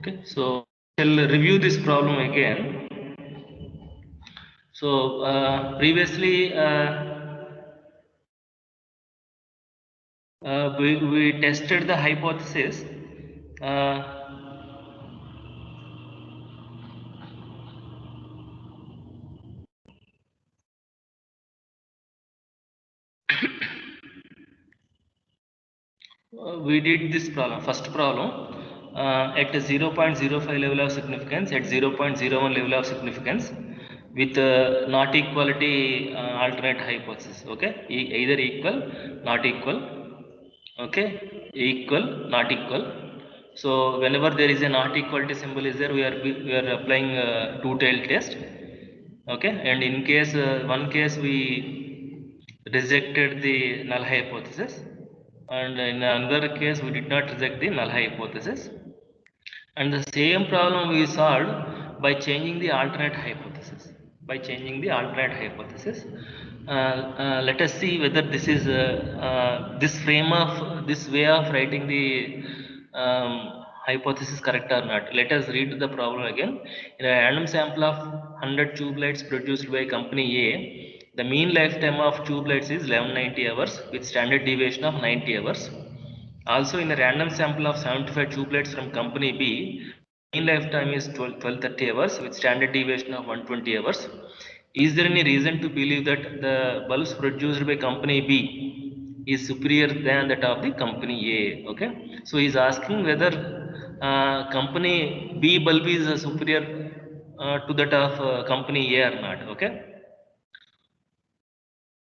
Okay, so we'll review this problem again. So previously we tested the hypothesis. We did this problem, first problem, at 0.05 level of significance, at 0.01 level of significance, with not equality alternate hypothesis. Okay, either equal, not equal. Okay, equal, not equal. So whenever there is a not equality symbol is there, we are applying two-tailed test. Okay, and in case one case we rejected the null hypothesis, and in another case we did not reject the null hypothesis, and the same problem we solved by changing the alternate hypothesis. Let us see whether this is this way of writing the hypothesis correct or not. Let us read the problem again. In a random sample of 100 tube lights produced by company A, the mean lifetime of tube lights is 1190 hours with standard deviation of 90 hours. Also, in a random sample of 75 tube lights from company B, mean lifetime is 1230 hours with standard deviation of 120 hours. Is there any reason to believe that the bulbs produced by company B is superior than that of the company A? Okay, so he is asking whether company B bulb is superior to that of company A or not.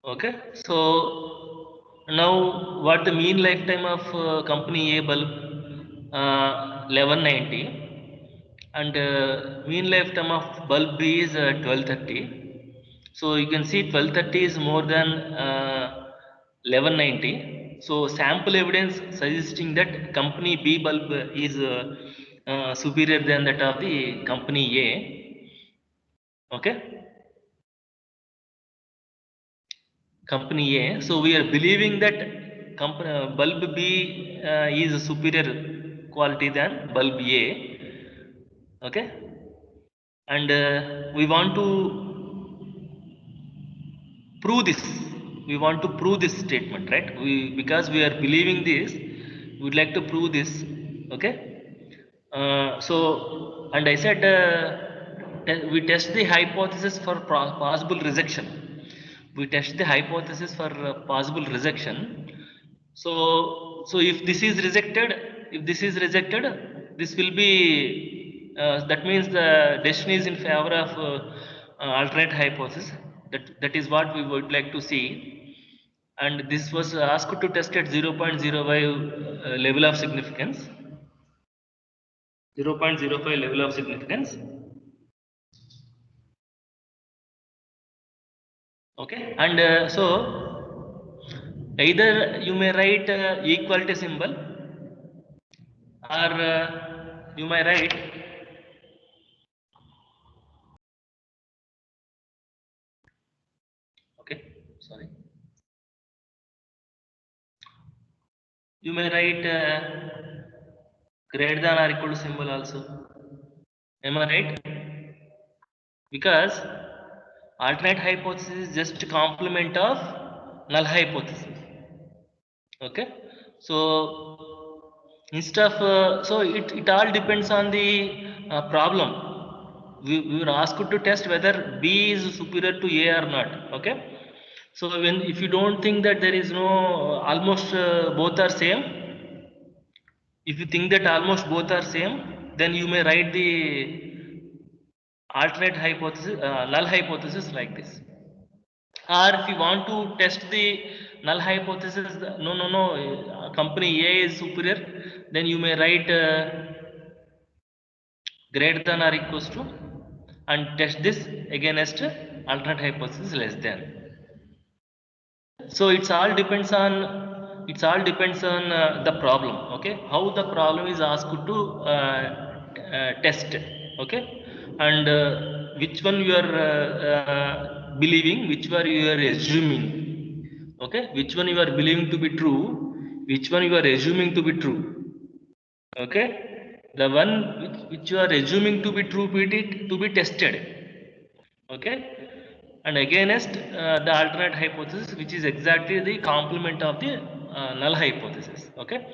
Okay, so now what the mean lifetime of company A bulb 1190, and mean lifetime of bulb B is 1230. So you can see 1230 is more than 1190. So sample evidence suggesting that company B bulb is superior than that of the company A. Okay, company A. So we are believing that bulb B is superior quality than bulb A. Okay, and we want to prove this. We want to prove this statement, right? Because we are believing this, we would like to prove this. Okay, so and I said we test the hypothesis for possible rejection. We test the hypothesis for possible rejection. So if this is rejected, this will be that means the decision is in favor of alternate hypothesis. That is what we would like to see. And this was asked to test at 0.05 level of significance. 0.05 level of significance. Okay, and so either you may write equality symbol, or you may write okay, sorry, you may write greater than or equal to symbol also. Am I right? Because alternate hypothesis is just complement of null hypothesis. Okay, so instead of so it all depends on the problem. We were asked to test whether B is superior to A or not. Okay, so when if you don't think that there is no almost both are same, if you think that almost both are same, then you may write the alternate hypothesis, null hypothesis like this. Or if you want to test the null hypothesis, no, company A is superior, then you may write greater than or equals to, and test this against alternate hypothesis less than. So it's all depends on the problem. Okay, how the problem is asked to test. Okay, and which one you are believing, which one you are assuming. Okay, which one you are believing to be true, which one you are assuming to be true. Okay, the one which you are assuming to be true to be tested, okay, and against the alternate hypothesis, which is exactly the complement of the null hypothesis, okay.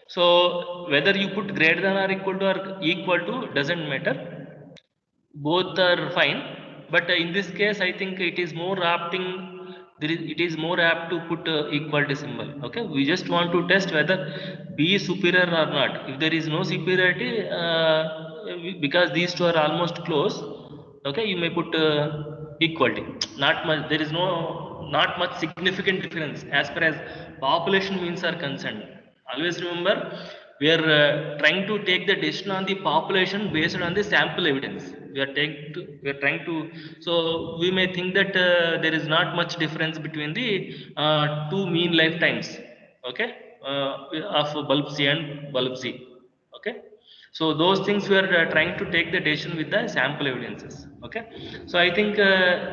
So whether you put greater than or equal to doesn't matter, both are fine, but in this case I think it is more apting, it is more apt to put equality symbol, okay. We just want to test whether B is superior or not. If there is no superiority, because these two are almost close, okay, you may put equality. Not much, there is not much significant difference as far as population means are concerned. Always remember, we are trying to take the decision on the population based on the sample evidence. We are trying to, so we may think that there is not much difference between the two mean lifetimes, okay, of bulb C and bulb Z, okay. So those things we are trying to take the decision with the sample evidences, okay. So I think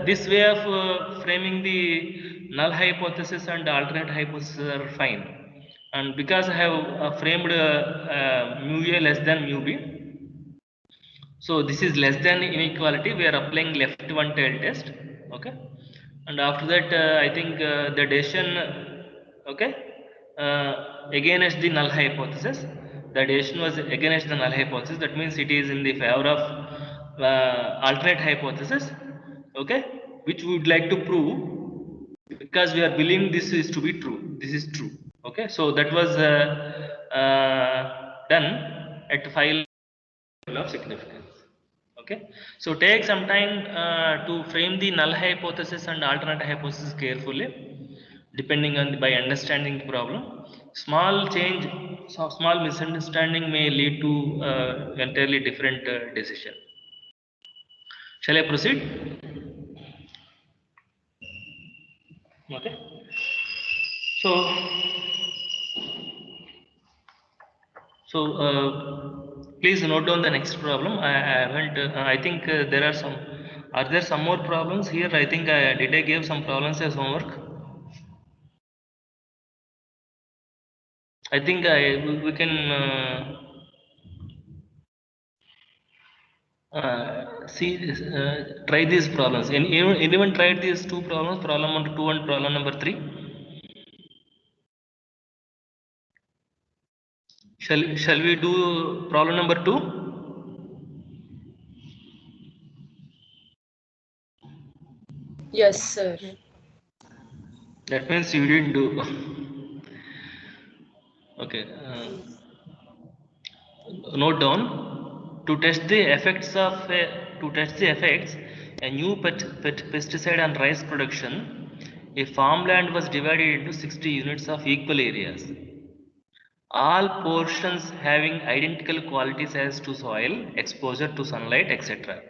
this way of framing the null hypothesis and alternate hypothesis are fine, and because I have framed mu a less than mu b, so this is less than inequality, we are applying left one tail test, okay. And after that I think the decision, okay, against the null hypothesis, the decision was against the null hypothesis, that means it is in the favor of alternate hypothesis, okay, which we would like to prove because we are believing this is to be true, this is true, okay. So that was done at 5 level of significance, okay. So take some time to frame the null hypothesis and alternate hypothesis carefully, depending on by understanding the problem. Small change, so small misunderstanding may lead to entirely different decision. Shall I proceed? Okay. So please note down the next problem. I haven't. I think there are some. Are there some more problems here? I think did I give some problems as homework? I think we can see try these problems. Anyone tried these two problems? Problem number 2 and problem number 3. Shall we do problem number 2? Yes, sir. That means you didn't do. Okay. Note down, to test the effects a new pesticide on rice production, a farmland was divided into 60 units of equal areas, all portions having identical qualities as to soil, exposure to sunlight, etc.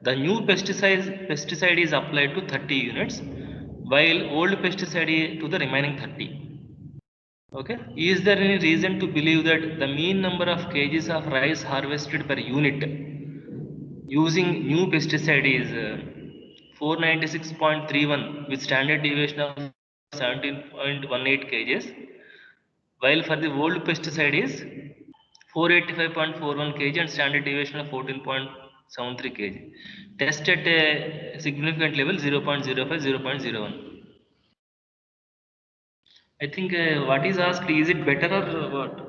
The new pesticide is applied to 30 units, while old pesticide to the remaining 30. Okay. Is there any reason to believe that the mean number of kgs of rice harvested per unit using new pesticide is 496.31 with standard deviation of 17.18 kgs, while for the old pesticide is 485.41 kg and standard deviation of 14.73 kg. Test at a significant level 0.05, 0.01. I think what is asked, is it better or what?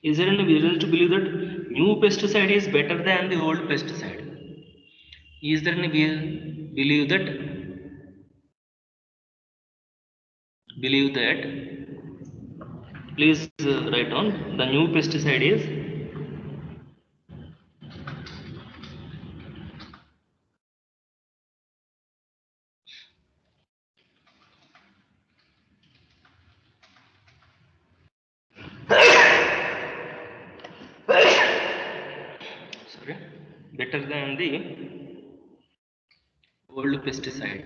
Is there any reason to believe that new pesticide is better than the old pesticide? Is there any believe that? Please write down the new pesticide is sorry, better than the old pesticide.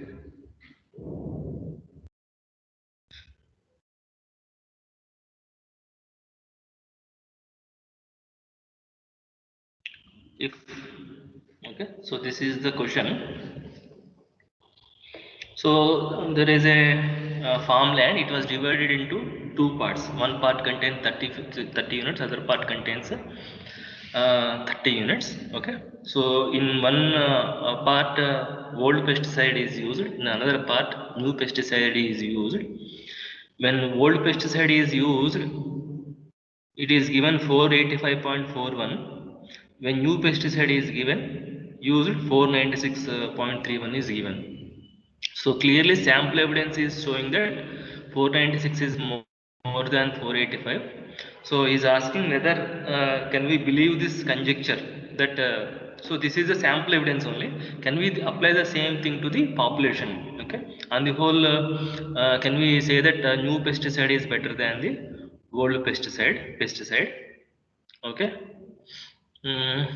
If Okay, so this is the question. So there is a farmland. It was divided into two parts. One part contains 30 units, other part contains 30 units. Okay, so in one part old pesticide is used, in another part new pesticide is used. When old pesticide is used, it is given 485.41. When new pesticide is given, used 496.31 is given. So clearly sample evidence is showing that 496 is more than 485. So he is asking whether can we believe this conjecture that so this is a sample evidence only. Can we apply the same thing to the population? Okay. On the whole, can we say that new pesticide is better than the old pesticide? Okay. Mm.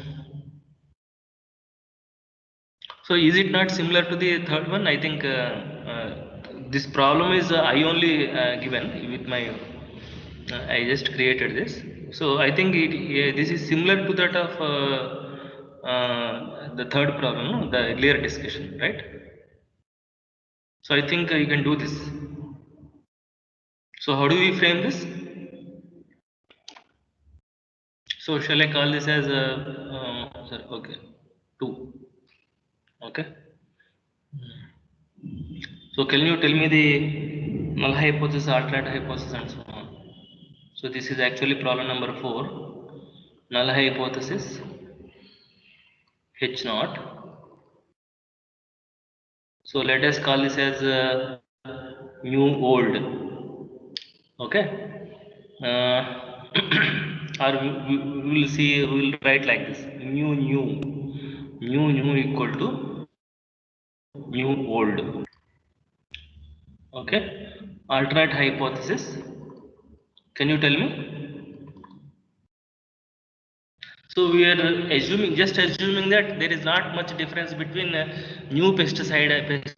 So is it not similar to the third one? I think this problem is I only given with my I just created this. So I think this is similar to that of the third problem, no? The earlier discussion, right? So I think you can do this. So how do we frame this? So shall I call this as sir, okay, 2. Okay. So can you tell me the null hypothesis, alternate hypothesis, and so on? So this is actually problem number 4. Null hypothesis H naught. So let us call this as mu old. Okay. Or we will see. We will write like this: mu equal to mu old. Okay. Alternate hypothesis. Can you tell me? So we are just assuming that there is not much difference between new pesticide.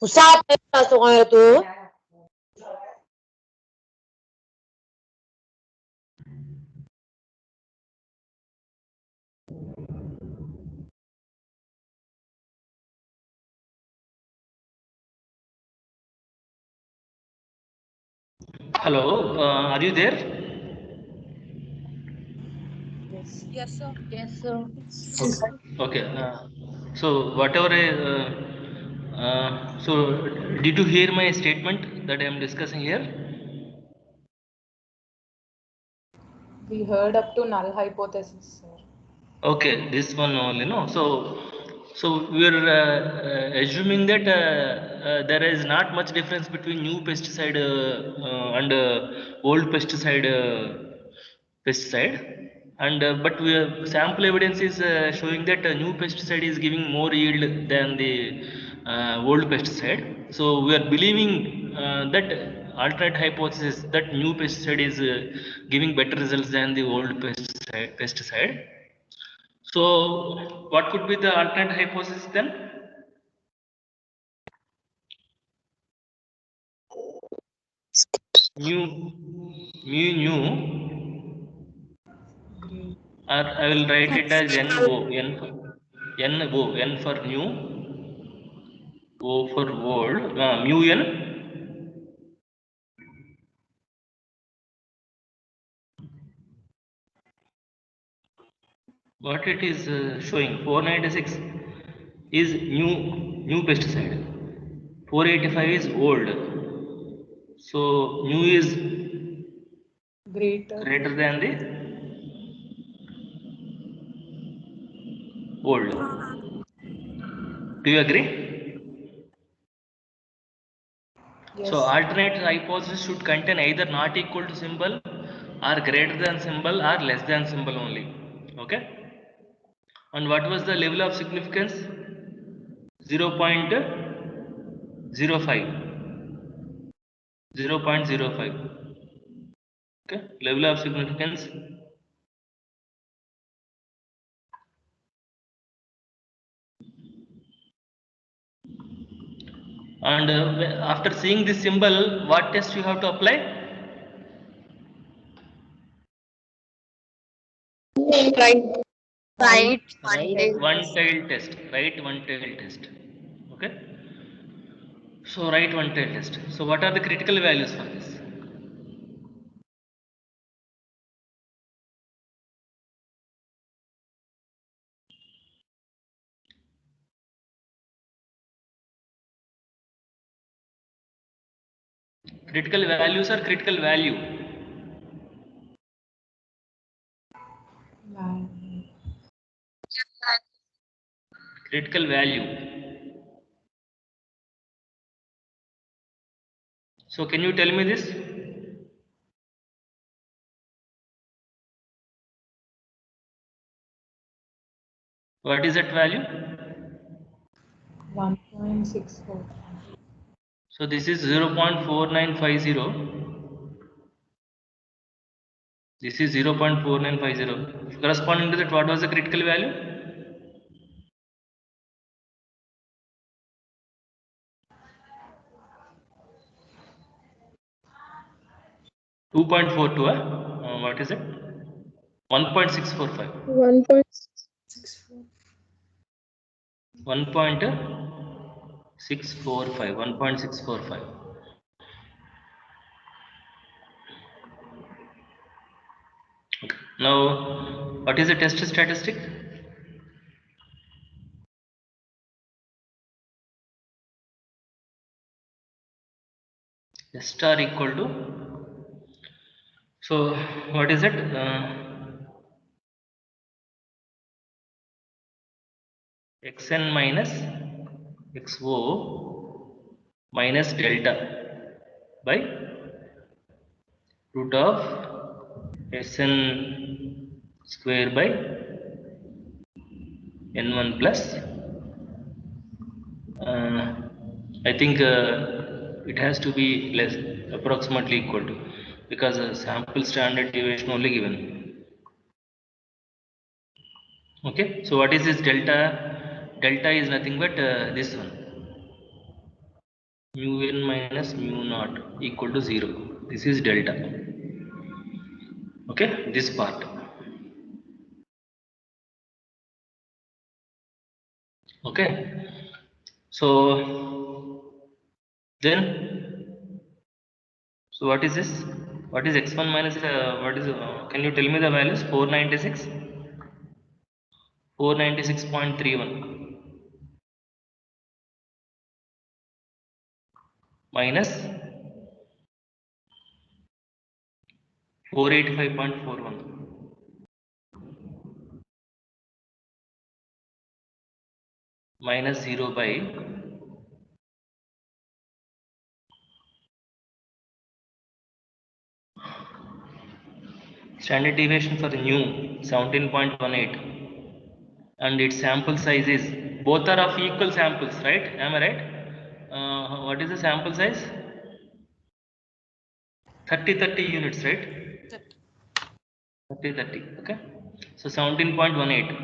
Usapan pasok ngayon to. Hello, are you there? Yes, sir. Yes, sir. Okay. So whatever so did you hear my statement that I am discussing here? We heard up to null hypothesis, sir. Okay, this one only, no. So we are assuming that there is not much difference between new pesticide and old pesticide, and but sample evidence is showing that new pesticide is giving more yield than the old pesticide. So we are believing that alternate hypothesis that new pesticide is giving better results than the old pesticide. So, what could be the alternate hypothesis then? Mu, mu, or I will write it as N for new, O for old, mu N. What it is showing 496 is new pesticide, 485 is old. So new is Greater. greater than the old. Do you agree? Yes. So alternate hypothesis should contain either not equal to symbol or greater than symbol or less than symbol only. Okay. And what was the level of significance? 0.05. 0.05. Okay. Level of significance. And after seeing this symbol, what test you have to apply? Right. One-tail test. Right, one-tail test. Okay. So write one-tail test. So what are the critical values for this? Critical values or critical value? Critical value. So can you tell me this? What is that value? 1.64. So this is 0.4950. This is 0.4950. Corresponding to that, what was the critical value? 2.42. What is it? 1.645. 1.64. 1.645. 1.645. Okay. Now, what is the test statistic? S star equal to. So, what is it? Xn minus xo minus delta by root of Sn square by n1 plus I think it has to be less, approximately equal to, because sample standard deviation only given. Okay, so what is this delta? Delta is nothing but this one, mu n minus mu naught equal to 0. This is delta. Okay, this part. Okay, so then, so what is this? What is x1 minus what is can you tell me the values? 496, 496.31 minus 485.41 minus 0 by standard deviation for new 17.18, and its sample size is, both are of equal samples, right? Am I right? What is the sample size? 30 units, right? 30. Okay, so 17.18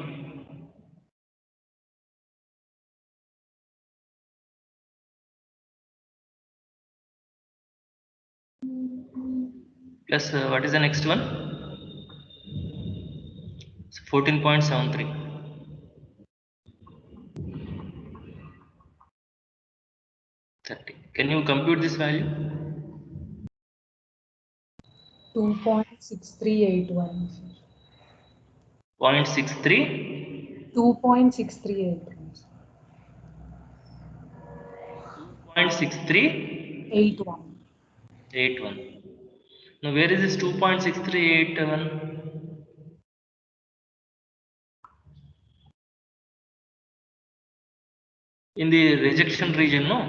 plus what is the next one? 14.73. 30. Can you compute this value? 2.6381. 0.63. 2.6381. 2.63. 81. Now where is this 2.6381? In the rejection region, no?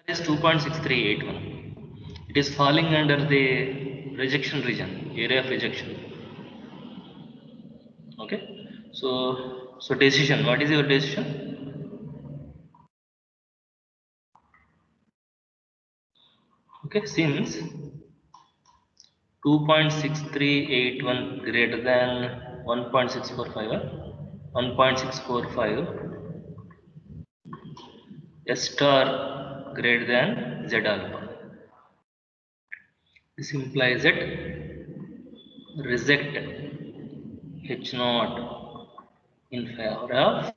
Is 2.6381. It is falling under the rejection region, area of rejection. Okay. So decision. What is your decision? Okay, since 2.6381 greater than 1.645, 1.645, S star greater than Z alpha. This implies that reject H naught in favor of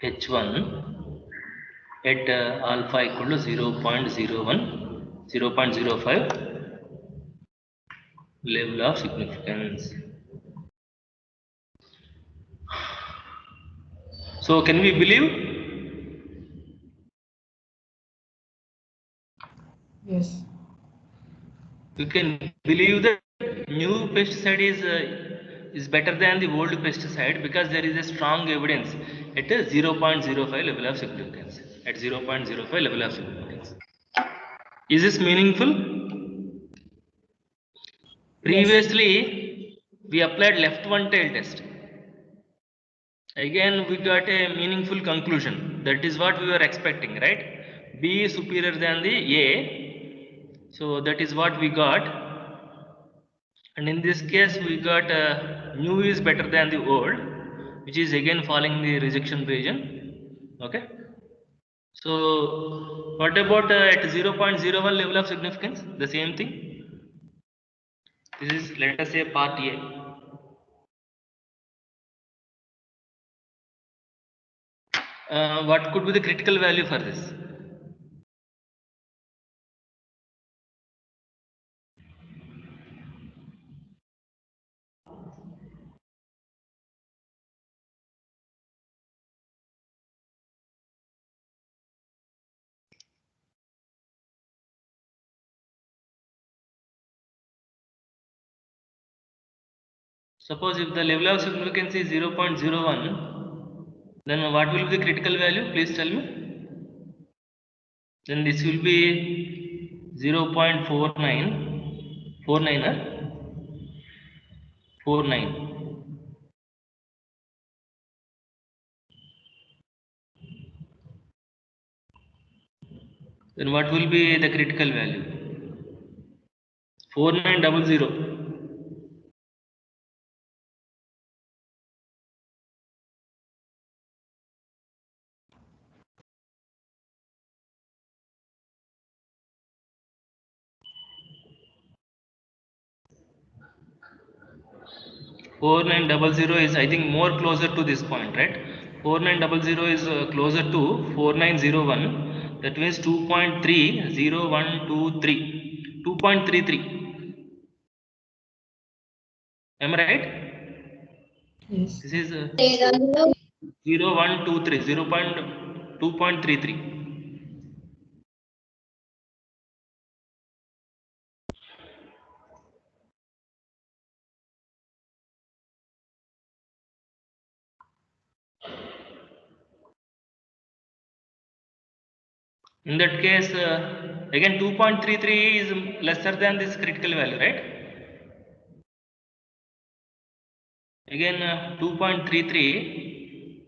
H1 at alpha equal to 0.01, 0.05 level of significance. So can we believe? Yes. You can believe that new pesticide is better than the old pesticide because there is a strong evidence at a 0.05 level of significance. At 0.05 level of significance. Is this meaningful? Previously, we applied left one tail test. Again, we got a meaningful conclusion. That is what we were expecting, right? B is superior than the A. So that is what we got. And in this case, we got new is better than the old, which is again falling the rejection region. Okay. So what about at 0.01 level of significance? The same thing. This is, let us say, part A. What could be the critical value for this? Suppose if the level of significance is 0.01, then what will be the critical value? Please tell me. Then this will be 0.49, 49. Then what will be the critical value? 4900. Four nine double zero is, I think, more closer to this point, right? 4900 is closer to 4901. That means 2.30123. 2.33. Am I right? Yes. This is 0123, 0.2.33. In that case, again 2.33 is lesser than this critical value, right? Again 2.33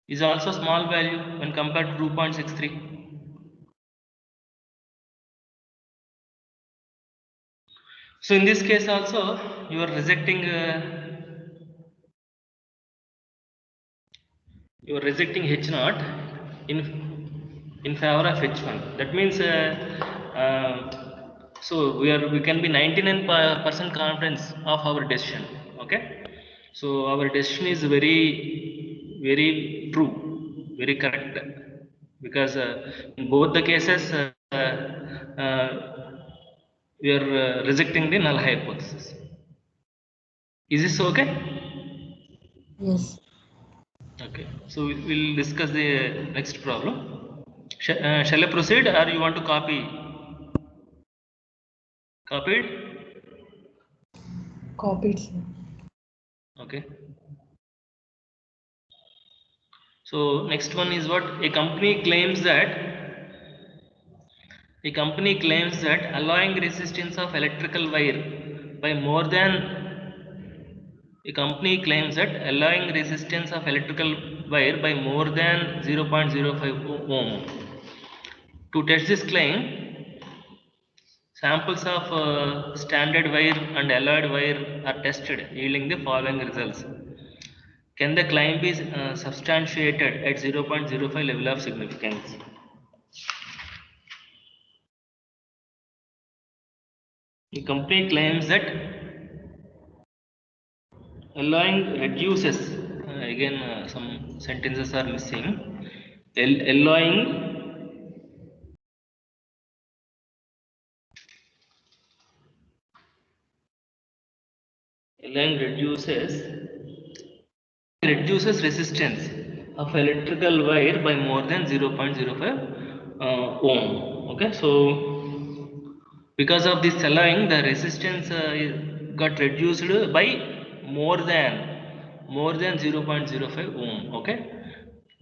is also small value when compared to 2.63. So in this case also you are rejecting H naught in favor of H1. That means so we can be 99% confidence of our decision. Okay. So our decision is very true, very correct, because in both the cases we are rejecting the null hypothesis. Is this okay? Yes. Okay, so we'll discuss the next problem. Shall I proceed, or you want to copy? Copied? Copied, sir. Okay. So next one is what a company claims that allowing resistance of electrical wire by more than a company claims that allowing resistance of electrical wire by more than 0.05 ohm. To test this claim, samples of standard wire and alloyed wire are tested, yielding the following results. Can the claim be substantiated at 0.05 level of significance? The company claims that alloying reduces, again some sentences are missing. Alloying reduces resistance of electrical wire by more than 0.05 ohm. Okay, so because of this alloying, the resistance got reduced by more than 0.05 ohm. Okay,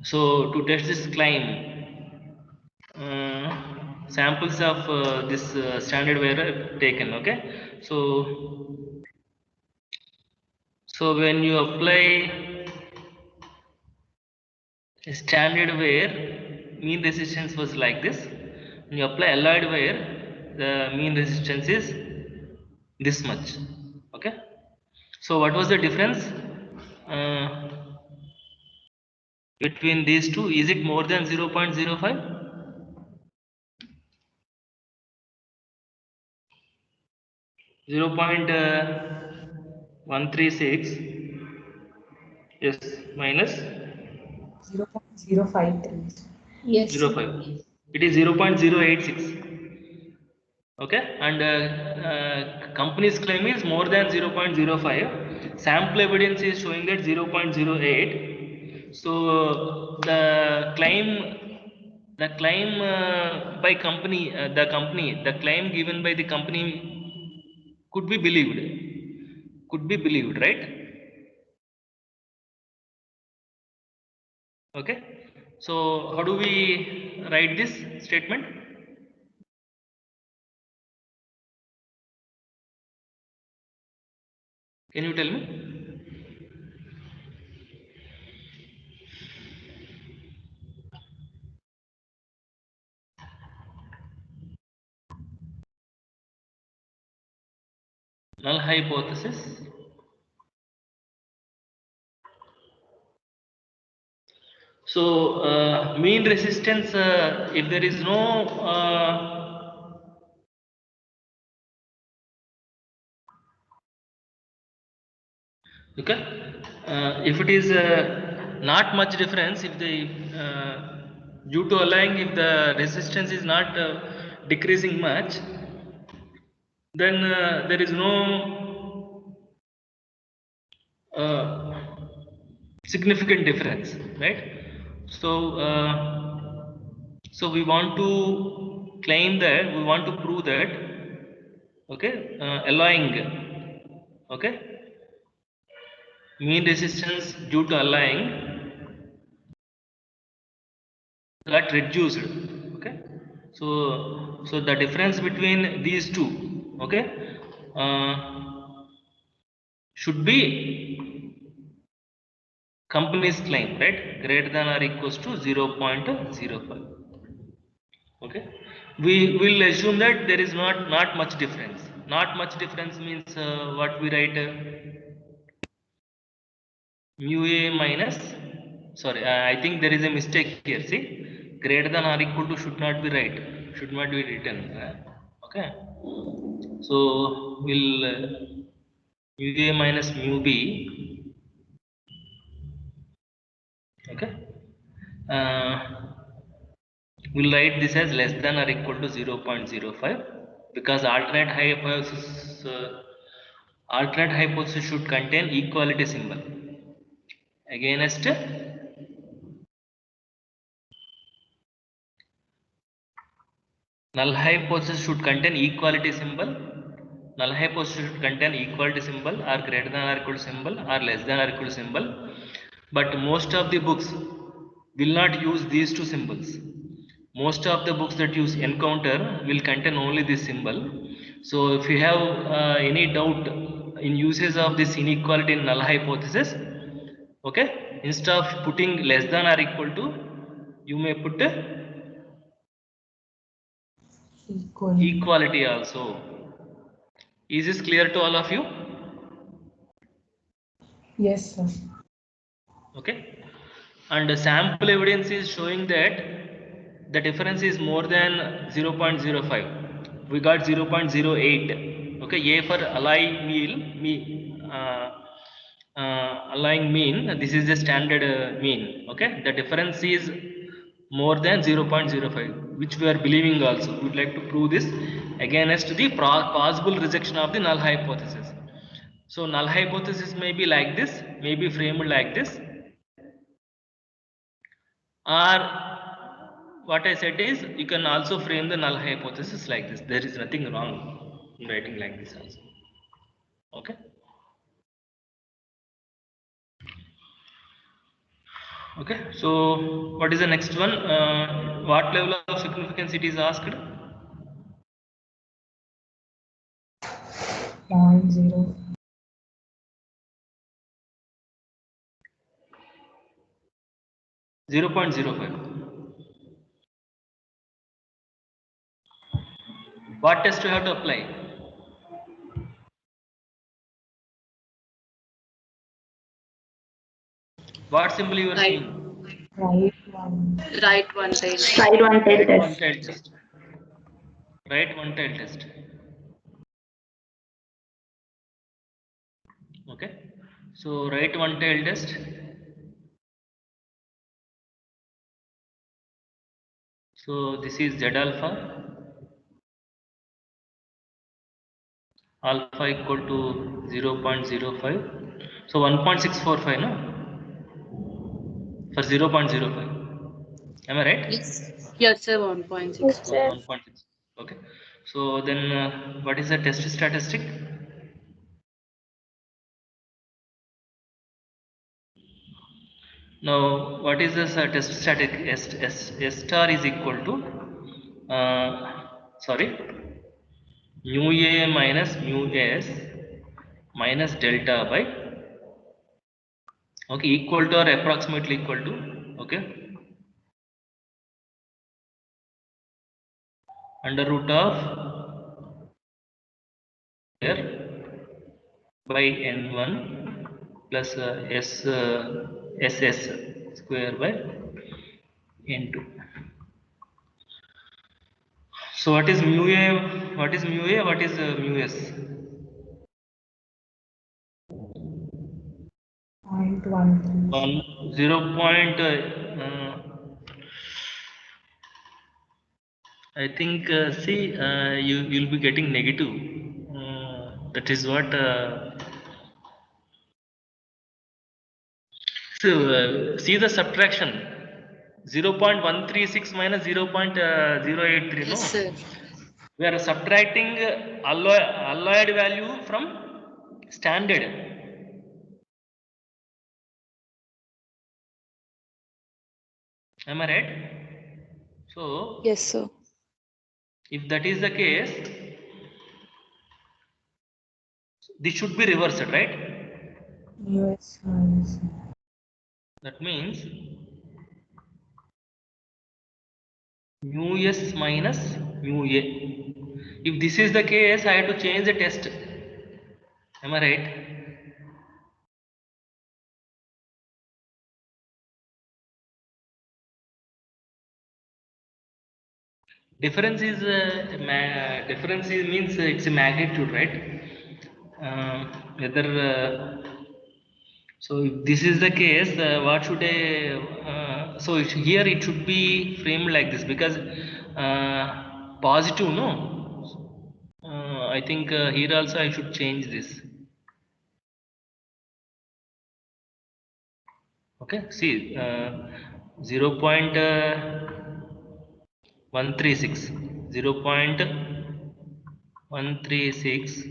so to test this claim, samples of this standard wire are taken. Okay, so when you apply a standard wire, mean resistance was like this. When you apply alloyed wire, the mean resistance is this much. Okay, so what was the difference between these two? Is it more than 0.05? Zero point 136, yes, minus 0.053. Yes. 0.5. It is 0.086. Okay, and company's claim is more than 0.05. Sample evidence is showing that 0.08. So the claim by company, the claim given by the company could be believed, right? Okay, so how do we write this statement? Can you tell me? Null hypothesis. So mean resistance, if there is no okay, if it is not much difference, if the due to alloying, if the resistance is not decreasing much, then there is no significant difference, right? So so we want to claim that, we want to prove that, okay, alloying, okay, mean resistance due to alloying got reduced. Okay, so the difference between these two, okay, should be company's claim, right, greater than or equals to 0.05. okay, we will assume that there is not much difference. Not much difference means what we write, mu a minus, sorry, I think there is a mistake here. See, greater than or equal to should not be written. Okay, so we'll mu a minus mu b. Okay, we'll write this as less than or equal to 0.05, because alternate hypothesis should contain equality symbol against null hypothesis should contain equality symbol. Null hypothesis should contain equality symbol, or greater than or equal to symbol, or less than or equal to symbol. But most of the books will not use these two symbols. Most of the books that you encounter will contain only this symbol. So if you have any doubt in uses of this inequality in null hypothesis, okay, instead of putting less than or equal to, you may put equality also. Is this clear to all of you? Yes, sir. Okay, and the sample evidence is showing that the difference is more than 0.05. We got 0.08. Okay, A for allying allying mean. This is the standard mean. Okay, the difference is more than 0.05, which we are believing also. We would like to prove this against the possible rejection of the null hypothesis. So null hypothesis may be like this, may be framed like this, or what I said is you can also frame the null hypothesis like this. There is nothing wrong in writing like this also. Okay. Okay. So what is the next one? What level of significance it is asked? 0.0. 0.05. What test you have to apply? What symbol you are Right. seeing? Right one. Right one tail. Right one tail Right one test. tail test. Right one tail test. Okay. So right one tail test. So this is Z alpha. Alpha equal to 0.05. So 1.645, no? For 0.05. Am I right? Yes. Yes, sir. 1.6. Yes, sir. 1.6. Okay. So then what is the test statistic? Now what is this test static? S star is equal to sorry, mu A minus mu S minus delta by, okay, equal to or approximately equal to, okay, under root of here by n1 plus ss square by n2. So what is mu A? What is mu A? What is mu S? 0.13. 0. I think see you'll be getting negative. That is what. So see the subtraction. 0.136 minus 0.083. Yes, No, sir. we are subtracting alloyed value from standard. Am I right? So Yes, sir. if that is the case, this should be reversed, right? US minus. That means mu S minus mu A. If this is the case, I have to change the test. Am I right? Difference is means it's a magnitude, right? Whether so if this is the case, what should I? So here it should be framed like this because positive, no. I think here also I should change this. Okay, see 0.136, 0.136,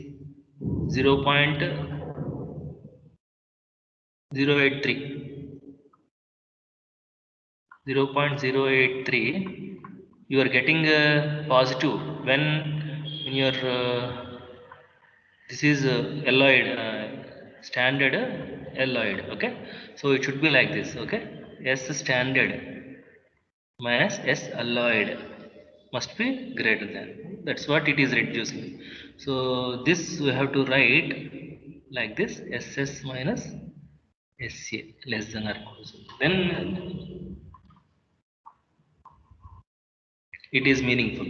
0.083. 0.083, you are getting positive when your this is alloyed, standard alloyed. Okay, so it should be like this. Okay, S standard minus S alloyed must be greater than. That's what it is reducing. So this we have to write like this: SS minus SA less than or equal to 0. Then it is meaningful.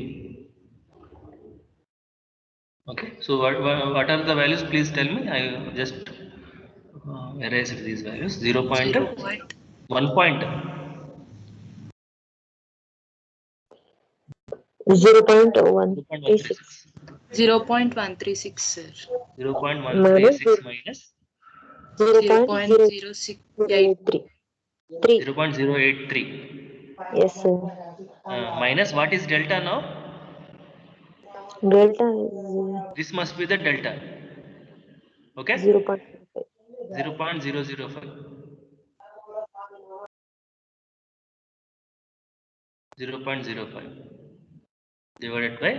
Okay, so what are the values? Please tell me. I just erased these values. 0.1 point. 0.136 0.136, sir. 0.136 minus 0.083. 0.083. Yes, sir. Minus what is delta now? Delta This must be the delta. Okay? is 0.05. 0.005. 0.05 divided by.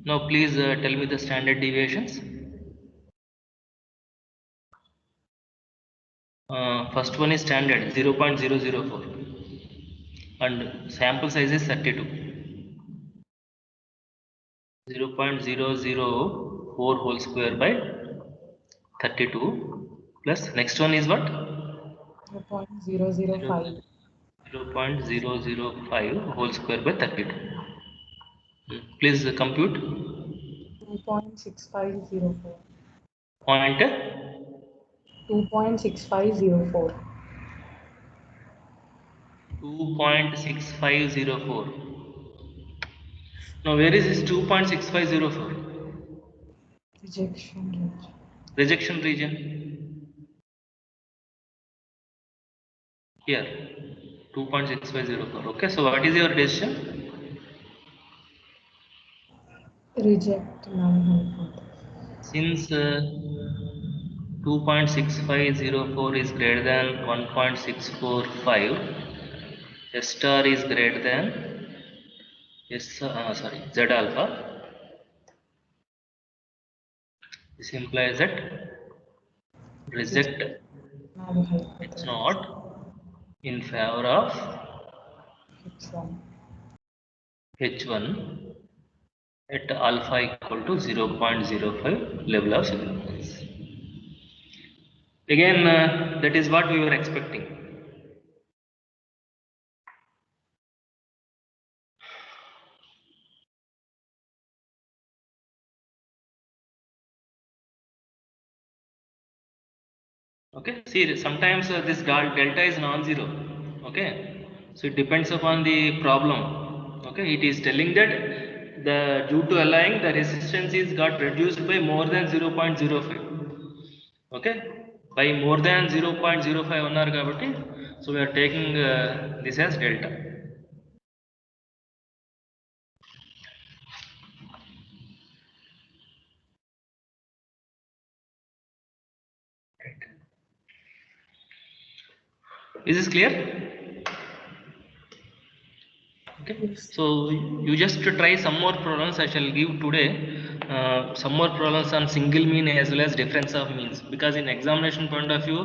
Now please tell me the standard deviations. First one is standard 0.004 and sample size is 32. 0.004 whole square by 32 plus next one is what? 0.005. 0.005 whole square by 32. Please compute. 2.6504. Point 2.6504. 2.6504. Now where is this 2.6504? Rejection rate. Rejection region. Here 2.6504. Okay, so what is your decision? Reject null hypothesis. Since 2.6504 is greater than 1.645, S star is greater than Z alpha. This implies that reject Null H hypothesis. naught in favor of H1. H1 at alpha equal to 0.05 level of significance. Again, that is what we were expecting. Okay, see, sometimes this delta is non-zero. Okay, so it depends upon the problem. Okay, it is telling that due to alloying the resistance is got reduced by more than 0.05. Okay, by more than 0.05 uన్నారు కాబట్టి, so we are taking this as delta. Is this clear? Okay, so you just try some more problems. I shall give today some more problems on single mean as well as difference of means, because in examination point of view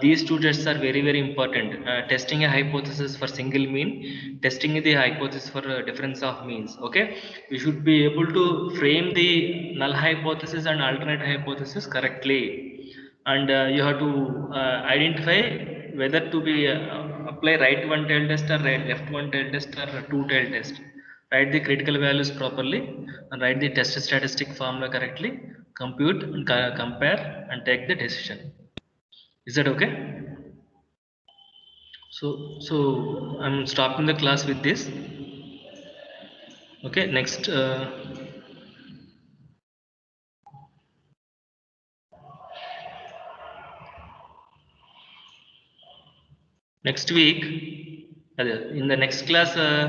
these two tests are very important. Testing a hypothesis for single mean, testing the hypothesis for difference of means. Okay, you should be able to frame the null hypothesis and alternate hypothesis correctly, and you have to identify whether to be apply right one tail test or left one tail test or two tail test. Write the critical values properly and write the test statistic formula correctly, compute and compare and take the decision. Is that okay? So I'm stopping the class with this. Okay, next next week in the next class